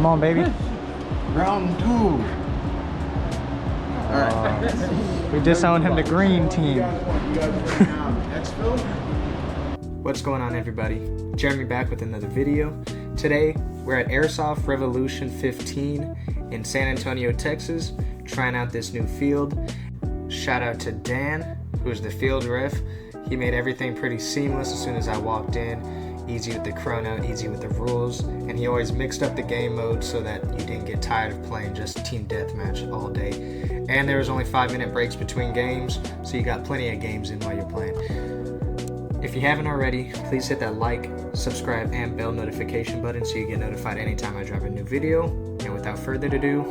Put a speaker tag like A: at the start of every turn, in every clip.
A: Come on, baby.
B: Round 2.
A: We disowned him to green team.
C: What's going on, everybody? Jeremy back with another video. Today we're at Airsoft Revolution 15 in San Antonio, Texas, trying out this new field. Shout out to Dan, who's the field ref. He made everything pretty seamless as soon as I walked in. Easy with the chrono, easy with the rules, and he always mixed up the game mode so that you didn't get tired of playing just team deathmatch all day. And there was only 5-minute breaks between games, so you got plenty of games in while you're playing. If you haven't already, please hit that like, subscribe, and bell notification button so you get notified anytime I drop a new video. And without further ado,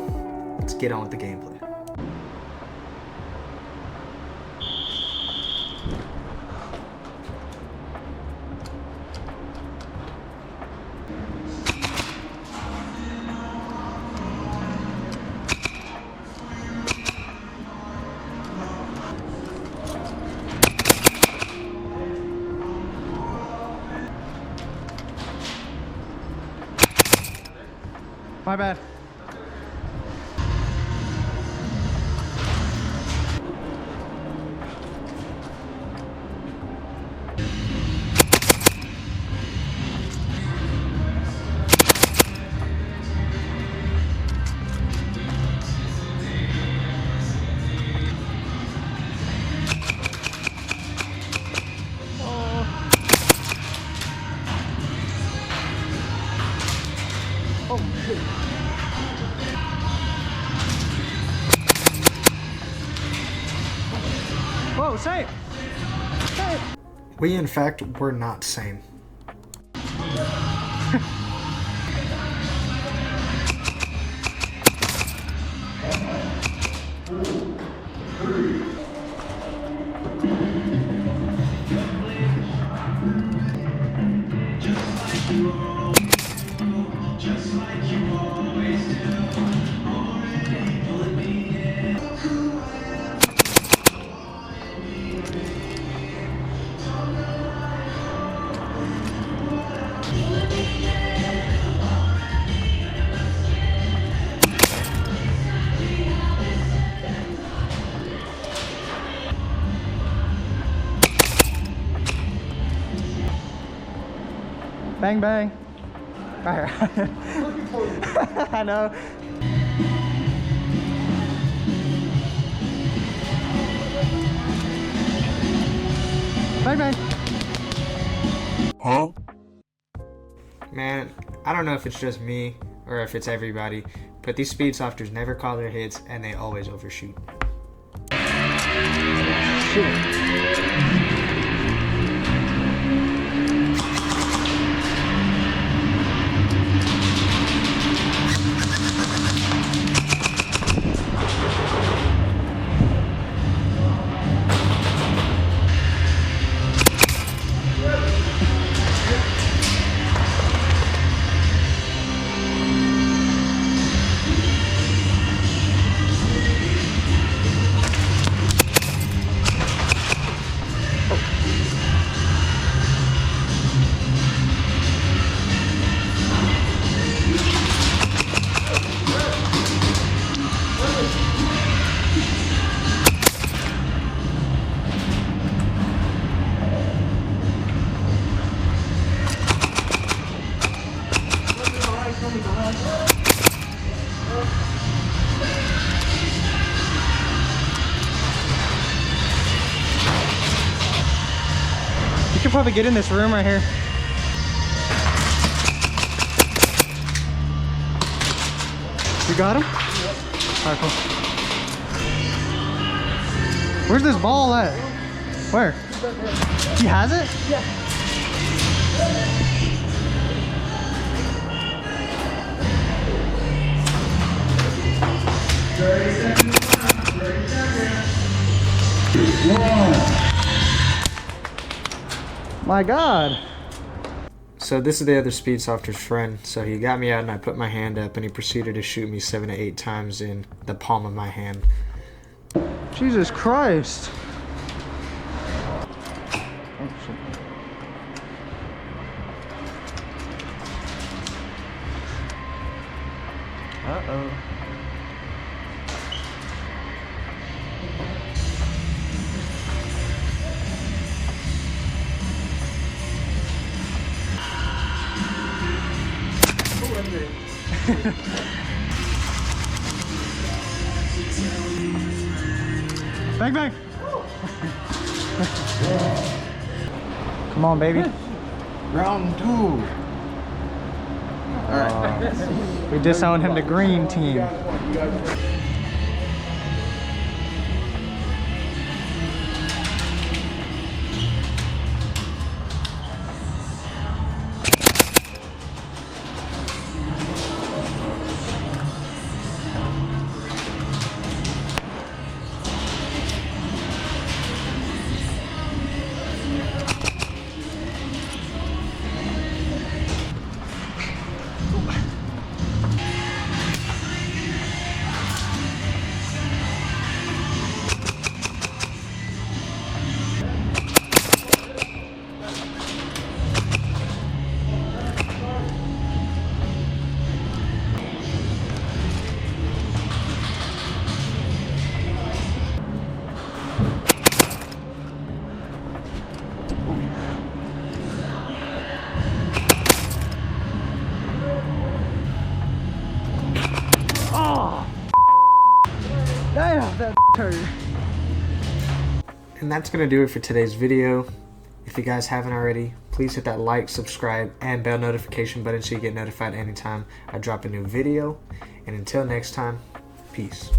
C: let's get on with the gameplay.
A: My bad. Whoa, say it! Say it!
C: We, in fact, were not same.
A: Bang, bang. Right here. I know. Bang, bang.
B: Huh?
C: Man, I don't know if it's just me or if it's everybody, but these speed softers never call their hits and they always overshoot.
A: Shit. You could probably get in this room right here. You got him? Alright, cool. Where's this ball at? Where? He has it? Yeah. My God.
C: So this is the other speed softer's friend. So he got me out and I put my hand up and he proceeded to shoot me 7 to 8 times in the palm of my hand.
A: Jesus Christ. Oh, shit. Uh-oh. Bang, bang. Come on, baby.
B: Round 2. Alright.
A: We disowned him to green team. Damn, that hurt.
C: And that's going to do it for today's video. If you guys haven't already, please hit that like, subscribe, and bell notification button so you get notified anytime I drop a new video. And until next time, peace.